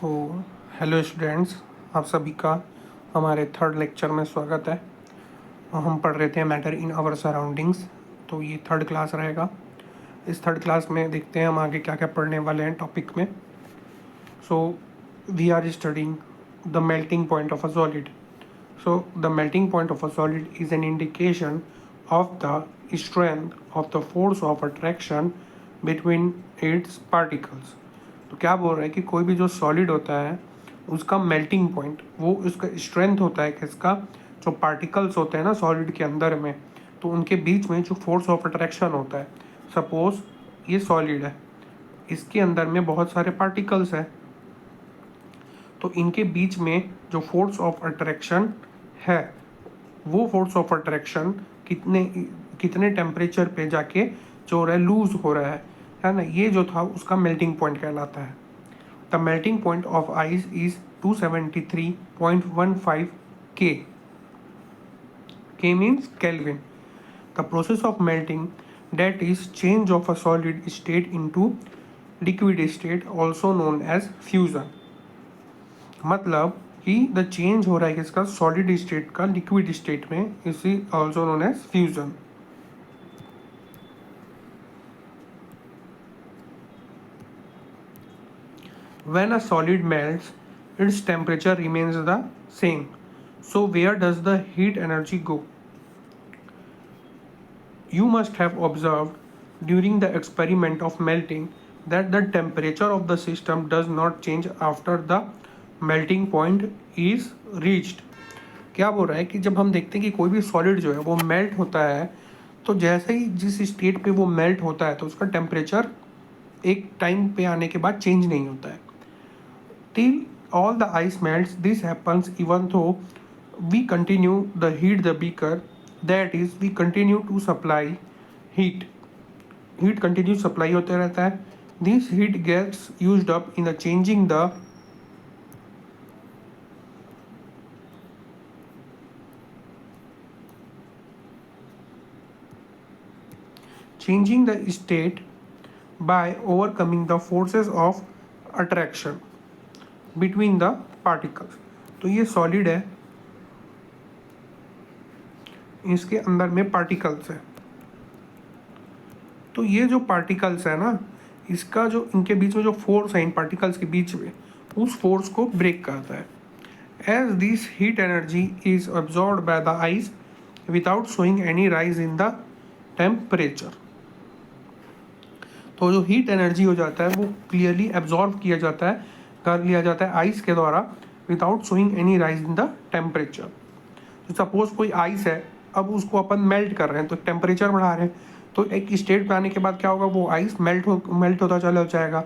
तो hello students, आप सभी का हमारे थर्ड लेक्चर में स्वागत है। हम पढ़ रहे थे मैटर इन आवर सराउंडिंग्स। तो ये थर्ड क्लास रहेगा। इस थर्ड क्लास में देखते हैं हम आगे क्या क्या पढ़ने वाले हैं टॉपिक में। So we are studying the melting point of a solid. So the melting point of a solid is an indication of the strength of the force of attraction between its particles. तो क्या बोल रहा है कि कोई भी जो solid होता है उसका मेल्टिंग पॉइंट वो उसका स्ट्रेंथ होता है कि इसका जो पार्टिकल्स होते हैं ना सॉलिड के अंदर में, तो उनके बीच में जो फोर्स ऑफ अट्रैक्शन होता है। सपोज ये सॉलिड है, इसके अंदर में बहुत सारे पार्टिकल्स हैं, तो इनके बीच में जो फोर्स ऑफ अट्रैक्शन है वो फोर्स ऑफ अट्रैक्शन कितने कितने टेम्परेचर पे जाके जो हो रहा है लूज हो रहा है ना, ये जो था उसका मेल्टिंग पॉइंट कहलाता है। The melting point of ice is 273.15 के। के means kelvin. The process of melting that is change of a solid state into liquid state also known as fusion। मतलब कि द चेंज हो रहा है किसका, सॉलिड स्टेट का लिक्विड स्टेट में, इसी also known as fusion. When a solid melts its temperature remains the same, so where does the heat energy go. You must have observed during the experiment of melting that the temperature of the system does not change after the melting point is reached। क्या बोल रहा है कि जब हम देखते हैं कि कोई भी सॉलिड जो है वो मेल्ट होता है, तो जैसे ही जिस स्टेट पे वो मेल्ट होता है तो उसका टेम्परेचर एक टाइम पे आने के बाद चेंज नहीं होता है। Till all the ice melts this happens even though we continue the heat the beaker, that is we continue to supply heat. Heat continue supply होते रहता है। This heat gets used up in the changing the state by overcoming the forces of attraction between the particles। तो ये solid है, इसके अंदर में particles है, तो ये जो पार्टिकल्स है ना, इसका जो इनके बीच में जो फोर्स है इन पार्टिकल्स के बीच में, उस फोर्स को ब्रेक करता है। As this heat energy is absorbed by the ice without showing any rise in the temperature. तो जो हीट एनर्जी हो जाता है वो क्लियरली एब्जॉर्ब किया जाता है, कर लिया जाता है आइस के द्वारा, without showing any rise in the temperature. तो सपोज कोई आइस है, अब उसको अपन मेल्ट कर रहे हैं तो टेम्परेचर बढ़ा रहे हैं, तो एक स्टेट पे आने के बाद क्या होगा, वो आइस मेल्ट होता चला जाएगा,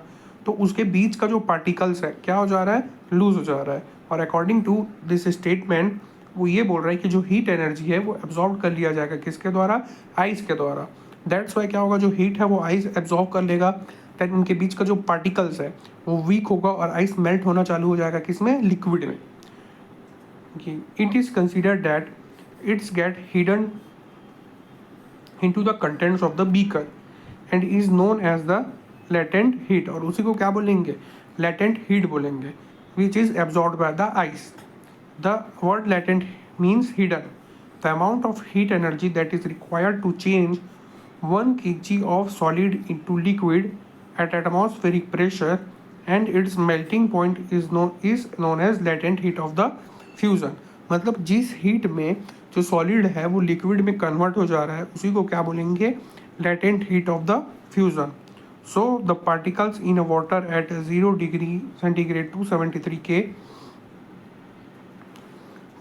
तो उसके बीच का जो पार्टिकल्स है क्या हो जा रहा है, लूज हो जा रहा है। और अकॉर्डिंग टू दिस स्टेटमेंट वो ये बोल रहा है कि जो हीट एनर्जी है वो एब्जॉर्ब कर लिया जाएगा, किसके द्वारा, आइस के द्वारा। दैट्स वाई क्या होगा, जो हीट है वो आइस एब्जॉर्ब कर लेगा, दैन उनके बीच का जो पार्टिकल्स है वो वीक होगा और आइस मेल्ट होना चालू हो जाएगा, किसमें, लिक्विड में। It is considered that it's get hidden into the contents of the beaker and is known as the latent heat। और उसी को क्या बोलेंगे, latent heat बोलेंगे, which is absorbed by the ice। The word latent means hidden। The amount of heat energy that is required to change 1 kg of solid into liquid at atmospheric pressure and its melting point is known as latent heat of the fusion। मतलब जिस heat में जो solid है वो liquid में convert हो जा रहा है उसी को क्या बोलेंगे, latent heat of the fusion. So the particles in water at 0 degree centigrade 273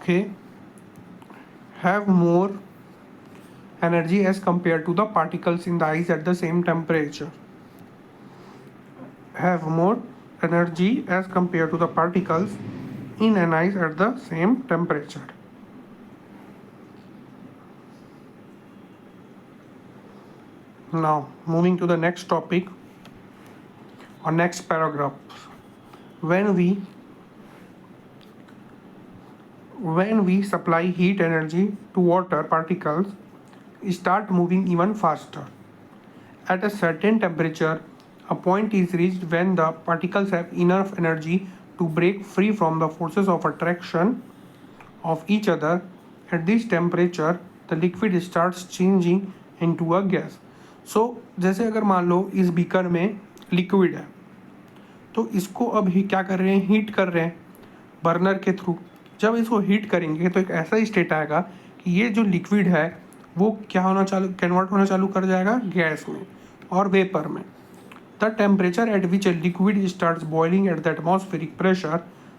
के have more energy as compared to the particles in the ice at the same temperature। have more energy as compared to the particles in an ice at the same temperature। Now moving to the next topic or next paragraph, when we supply heat energy to water, particles start moving even faster at a certain temperature। A point is reached when the particles have enough energy to break free from the forces of attraction of each other. At this temperature, the liquid starts changing into a gas. So जैसे अगर मान लो इस beaker में liquid है, तो इसको अब ही क्या कर रहे हैं, हीट कर रहे हैं बर्नर के थ्रू। जब इसको हीट करेंगे तो एक ऐसा स्टेट आएगा कि ये जो लिक्विड है वो क्या होना चालू, कन्वर्ट होना चालू कर जाएगा गैस में और वेपर में। The temperature at which a liquid starts boiling at the atmospheric pressure,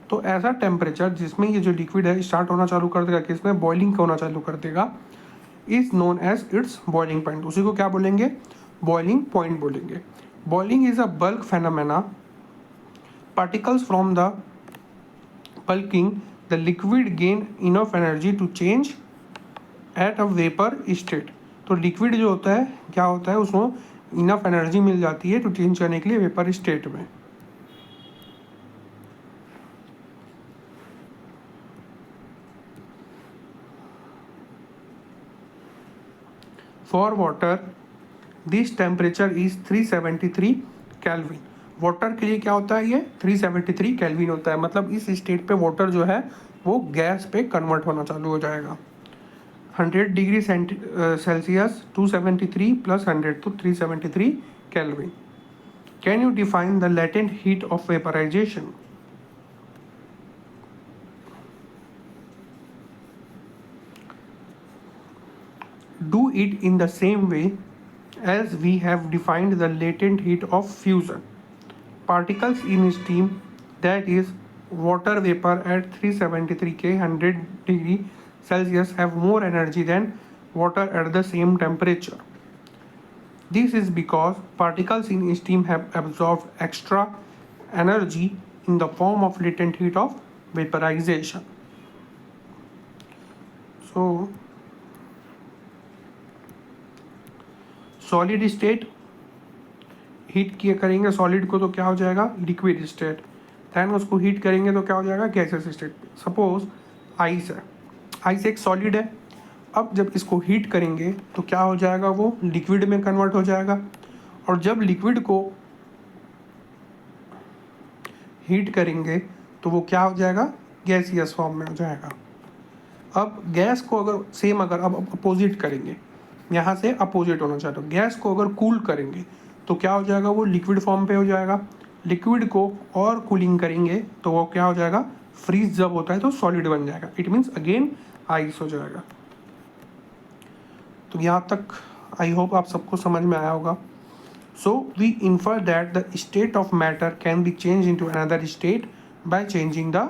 तो ऐसा टेम्परेचर जिसमें ये जो लिक्विड है स्टार्ट होना चालू कर देगा, किसमें, बॉइलिंग होना चालू कर देगा, is known as its boiling point. उसी को क्या बोलेंगे, बॉइलिंग पॉइंट बोलेंगे। Boiling is a bulk phenomena. Particles from the bulking the liquid gain enough energy to change at a vapor state। तो लिक्विड जो होता है क्या होता है, उसको इनफ एनर्जी मिल जाती है टू चेंज करने के लिए वेपर स्टेट में। For water this temperature is 373 kelvin. Water के लिए क्या होता है, ये 373 केल्विन होता है। मतलब इस स्टेट पे वाटर जो है वो गैस पे कन्वर्ट होना चालू हो जाएगा। 100 डिग्री सेल्सियस 273 प्लस 100 तो 373 kelvin. Can you define the latent heat of vaporisation? Do it in the same way as we have defined the latent heat of fusion. Particles in steam, that is water vapor at 373 K 100 degree Celsius, have more energy than water at the same temperature. This is because particles in steam have absorbed extra energy in the form of latent heat of vaporization. So solid state heat किए करेंगे solid को तो क्या हो जाएगा, liquid state. Then उसको heat करेंगे तो क्या हो जाएगा, गैसेस स्टेट। सपोज आइस है, आइस एक सॉलिड है। अब जब इसको हीट करेंगे तो क्या हो जाएगा, वो लिक्विड में कन्वर्ट हो जाएगा। और जब लिक्विड को हीट करेंगे तो वो क्या हो जाएगा, गैसियस फॉर्म में हो जाएगा। अब गैस को अगर सेम अगर अब अपोजिट करेंगे, यहाँ से अपोजिट होना चाहते हो, गैस को अगर कूल करेंगे तो क्या हो जाएगा, वो लिक्विड फॉर्म पे हो जाएगा। लिक्विड को और कूलिंग करेंगे तो वो क्या हो जाएगा, फ्रीज जब होता है तो सॉलिड बन जाएगा। इट मीन्स अगेन आइस हो जाएगा। तो यहाँ तक आई होप आप सबको समझ में आया होगा। So we infer that the state of matter can be change into another state by changing the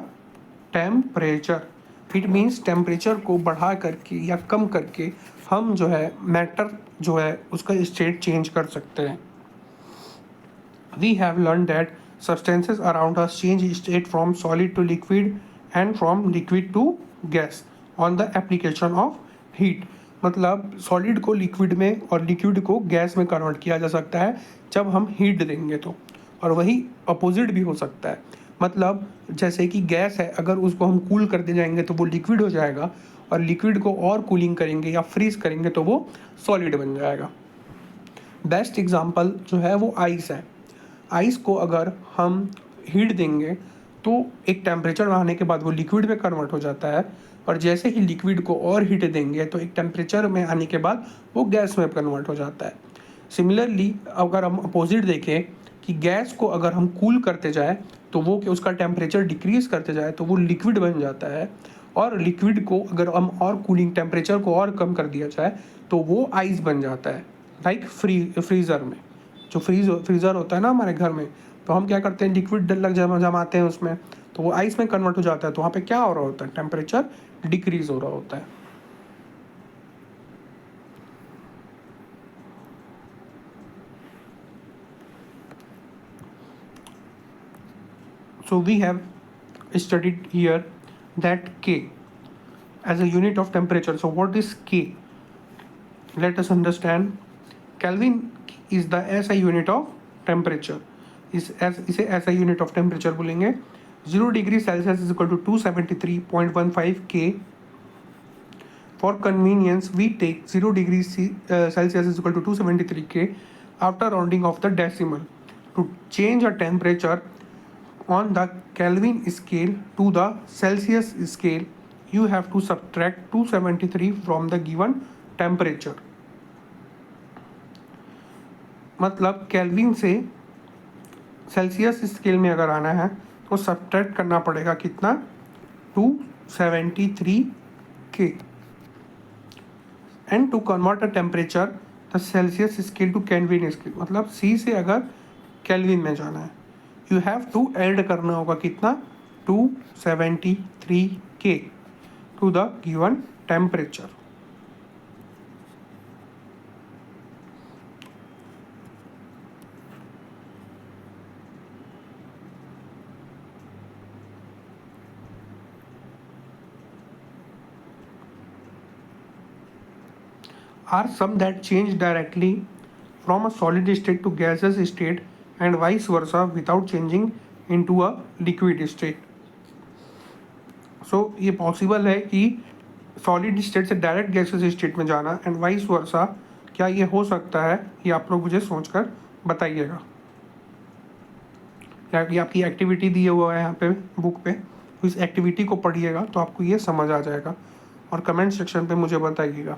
temperature. It means temperature को बढ़ा करके या कम करके हम जो है मैटर जो है उसका स्टेट चेंज कर सकते हैं। We have learn that substances around us change state from solid to liquid and from liquid to gas on the application of heat. मतलब सॉलिड को लिक्विड में और लिक्विड को गैस में कन्वर्ट किया जा सकता है जब हम हीट देंगे तो, और वही अपोजिट भी हो सकता है। मतलब जैसे कि गैस है, अगर उसको हम कूल करते जाएंगे तो वो लिक्विड हो जाएगा, और लिक्विड को और कूलिंग करेंगे या फ्रीज करेंगे तो वो सॉलिड बन जाएगा। बेस्ट एग्जांपल जो है वो आइस है। आइस को अगर हम हीट देंगे तो एक टेम्परेचर आने के बाद वो लिक्विड में कन्वर्ट हो जाता है, और जैसे ही लिक्विड को और हीट देंगे तो एक टेम्परेचर में आने के बाद वो गैस में कन्वर्ट हो जाता है। सिमिलरली अगर हम अपोजिट देखें कि गैस को अगर हम कूल करते जाए तो वो कि उसका टेम्परेचर डिक्रीज करते जाए तो वो लिक्विड बन जाता है, और लिक्विड को अगर हम और कूलिंग टेम्परेचर को और कम कर दिया जाए तो वो आइस बन जाता है। लाइक फ्रीज़र में जो फ्रीज़र होता है ना हमारे घर में, तो हम क्या करते हैं, लिक्विड जमाते हैं उसमें, तो वो आइस में कन्वर्ट हो जाता है। तो वहाँ पे क्या हो रहा होता है, टेम्परेचर डिक्रीज हो रहा होता है। So we have studied here that K as a unit of temperature. So what is K? Let us understand. Kelvin is the SI unit of temperature. इसे SI unit of temperature बोलेंगे। 0 degree Celsius is equal to 273.15 K. For convenience, we take 0 degree Celsius is equal to 273 K after rounding off the decimal. To change a temperature on the Kelvin scale to the Celsius scale, you have to subtract 273 from the given temperature. मतलब kelvin से Celsius scale में अगर आना है तो subtract करना पड़ेगा कितना, 273 K. And to convert a temperature the Celsius scale to Kelvin scale, मतलब C से अगर केल्विन में जाना है यू हैव टू ऐड करना होगा कितना, 273 K to the given temperature. Are some that change directly from a solid state to gaseous state and vice versa without changing into a liquid state. So ये possible है कि solid state से direct gases state में जाना and vice versa, क्या ये हो सकता है, ये आप लोग मुझे सोचकर बताइएगा. ये आपकी एक्टिविटी दी हुआ है यहाँ पे बुक पे, तो इस एक्टिविटी को पढ़िएगा तो आपको ये समझ आ जाएगा और कमेंट सेक्शन पे मुझे बताइएगा.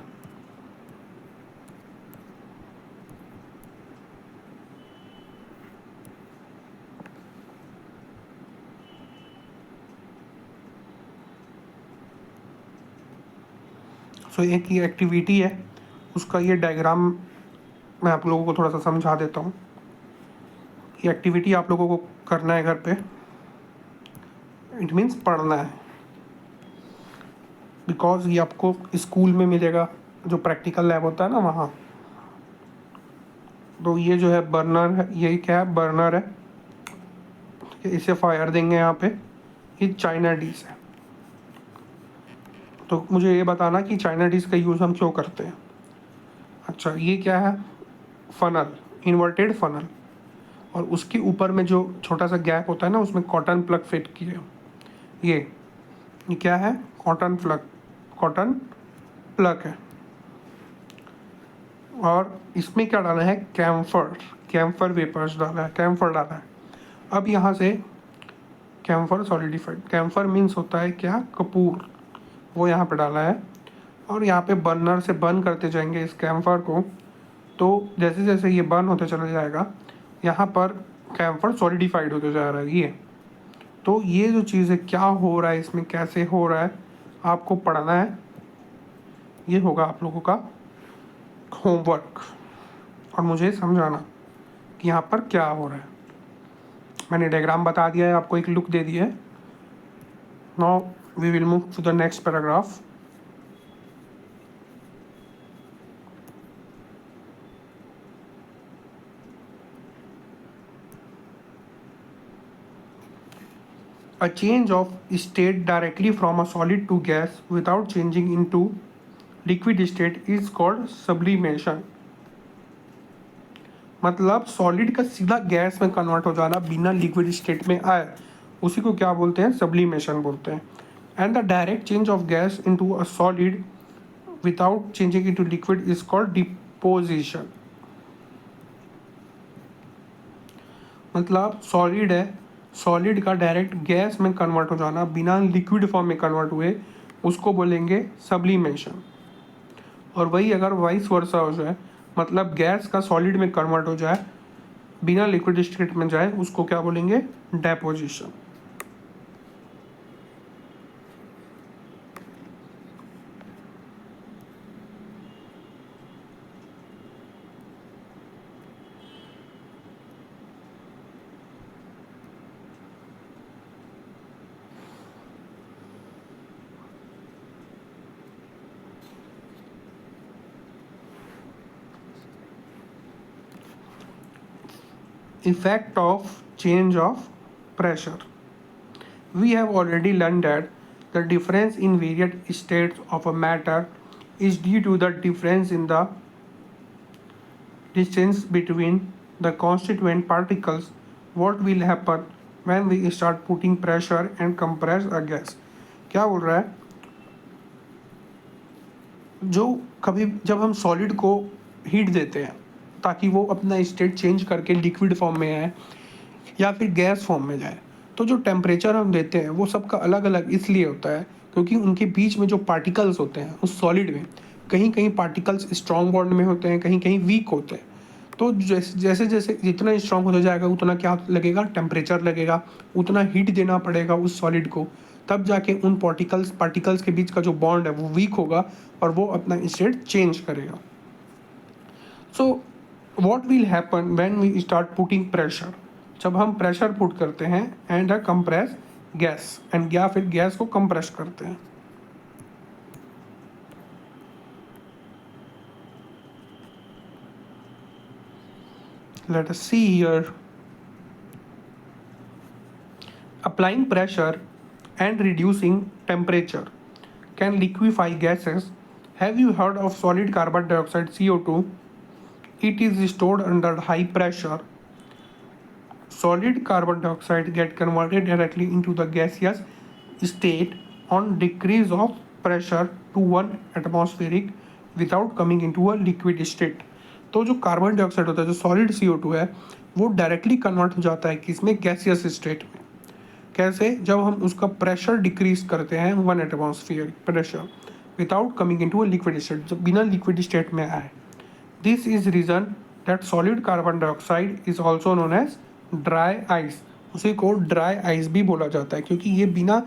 तो एक ये एक्टिविटी है, उसका ये डायग्राम मैं आप लोगों को थोड़ा सा समझा देता हूँ. ये एक्टिविटी आप लोगों को करना है घर पे, इट मीन्स पढ़ना है, बिकॉज ये आपको स्कूल में मिलेगा जो प्रैक्टिकल लैब होता है ना वहाँ. तो ये जो है बर्नर है, ये क्या है, बर्नर है, इसे फायर देंगे यहाँ पे. ये चाइना डिश है, तो मुझे ये बताना कि चाइना डिश का यूज़ हम क्यों करते हैं. अच्छा, ये क्या है, फनल, इन्वर्टेड फनल, और उसके ऊपर में जो छोटा सा गैप होता है ना उसमें कॉटन प्लग फिट किए. ये क्या है, कॉटन प्लग है. और इसमें क्या डाला है, कैम्फर वेपर्स डाला है, कैम्फर डाला है. अब यहाँ से कैम्फर सॉलिडिफाइड, कैम्फर मीन्स होता है क्या, कपूर, वो यहाँ पे डाला है. और यहाँ पे बर्नर से बर्न करते जाएंगे इस कैम्फर को. तो जैसे जैसे ये बर्न होते चला जाएगा यहाँ पर कैम्फर सॉलिडिफाइड होते जा रहा है ये. तो ये जो चीज़ है, क्या हो रहा है इसमें, कैसे हो रहा है, आपको पढ़ना है. ये होगा आप लोगों का होमवर्क, और मुझे समझाना कि यहाँ पर क्या हो रहा है. मैंने डायग्राम बता दिया है, आपको एक लुक दे दिया है. Now we will move to the next paragraph. A change of state directly from a solid to gas without changing into liquid state is called sublimation. मतलब सॉलिड का सीधा गैस में कन्वर्ट हो जाना बिना लिक्विड स्टेट में आए, उसी को क्या बोलते हैं, सब्लिमेशन बोलते हैं. And the direct change of gas into a solid without changing into liquid is called deposition. मतलब सॉलिड है, सॉलिड का डायरेक्ट गैस में कन्वर्ट हो जाना बिना लिक्विड फॉर्म में कन्वर्ट हुए, उसको बोलेंगे सब्लिमेशन. और वही अगर वाइस वर्सा हो जाए, मतलब गैस का सॉलिड में कन्वर्ट हो जाए बिना लिक्विड स्टेट में जाए, उसको क्या बोलेंगे, deposition. Effect of change of pressure. We have already learned that the difference in various states of a matter is due to the difference in the distance between the constituent particles. What will happen when we start putting pressure and compress a gas? क्या बोल रहा है, जो कभी जब हम solid को heat देते हैं ताकि वो अपना स्टेट चेंज करके लिक्विड फॉर्म में आए या फिर गैस फॉर्म में जाए, तो जो टेम्परेचर हम देते हैं वो सबका अलग अलग इसलिए होता है क्योंकि उनके बीच में जो पार्टिकल्स होते हैं उस सॉलिड में कहीं कहीं पार्टिकल्स स्ट्रॉन्ग बॉन्ड में होते हैं, कहीं कहीं वीक होते हैं। तो जैसे जैसे जैसे जितना स्ट्रॉन्ग होता जाएगा उतना क्या लगेगा, टेम्परेचर लगेगा, उतना हीट देना पड़ेगा उस सॉलिड को, तब जाके उन पार्टिकल्स के बीच का जो बॉन्ड है वो वीक होगा और वो अपना स्टेट चेंज करेगा। So what will happen when we start putting pressure, जब हम प्रेशर पुट करते हैं and a compress gas and या फिर गैस को कंप्रेस करते हैं। Let us see here. Applying pressure and reducing temperature can liquefy gases. Have you heard of solid carbon dioxide CO2? It is stored under high pressure. Solid carbon dioxide get converted directly into the gaseous state on decrease of pressure to 1 atmospheric without coming into a liquid state. तो जो carbon dioxide होता है, जो solid CO2 है, वो directly convert हो जाता है किसमें, गैसियस स्टेट में। कैसे, जब हम उसका प्रेशर डिक्रीज करते हैं 1 atmosphere pressure without coming into a liquid state, जब बिना लिक्विड स्टेट में आए। This is reason that solid carbon dioxide is also known as dry ice. उसी को ड्राई आइस भी बोला जाता है क्योंकि ये बिना,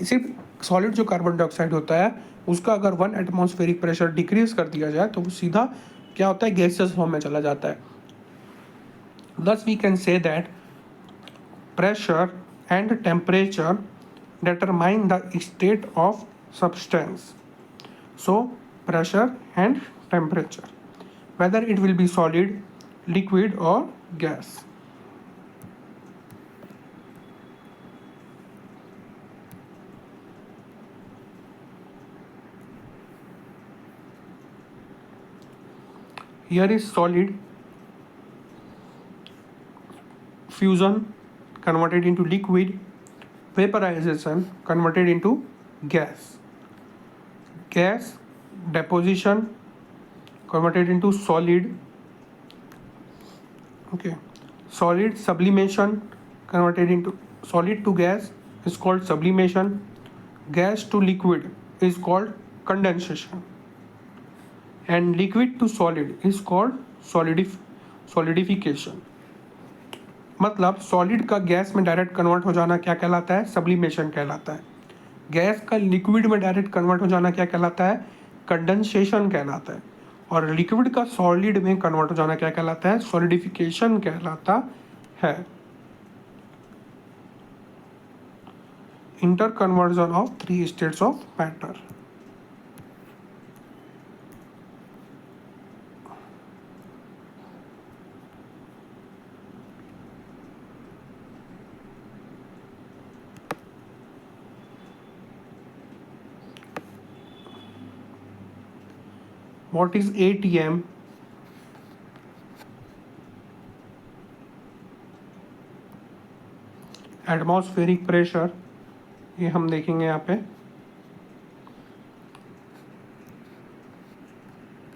सिर्फ सॉलिड जो कार्बन डाइऑक्साइड होता है उसका अगर 1 एटमॉस्फेरिक प्रेशर डिक्रीज कर दिया जाए तो वो सीधा क्या होता है, गैसियस फॉर्म में चला जाता है। Thus we can say that pressure and temperature determine the state of substance. So pressure and temperature, whether it will be solid, liquid or gas. Here is solid, fusion converted into liquid, vaporization converted into gas, gas deposition converted into solid, okay, solid sublimation converted into solid to gas is called sublimation, gas to liquid is called condensation, and liquid to solid is called solidification. मतलब solid का gas में direct convert हो जाना क्या कहलाता है, sublimation कहलाता है। गैस का लिक्विड में डायरेक्ट कन्वर्ट हो जाना क्या कहलाता है, कंडेंसेशन कहलाता है। और लिक्विड का सॉलिड में कन्वर्ट हो जाना क्या कहलाता है, सॉलिडिफिकेशन कहलाता है। Inter conversion of 3 states of matter. What is ATM? Atmospheric pressure, ये हम देखेंगे यहाँ पे।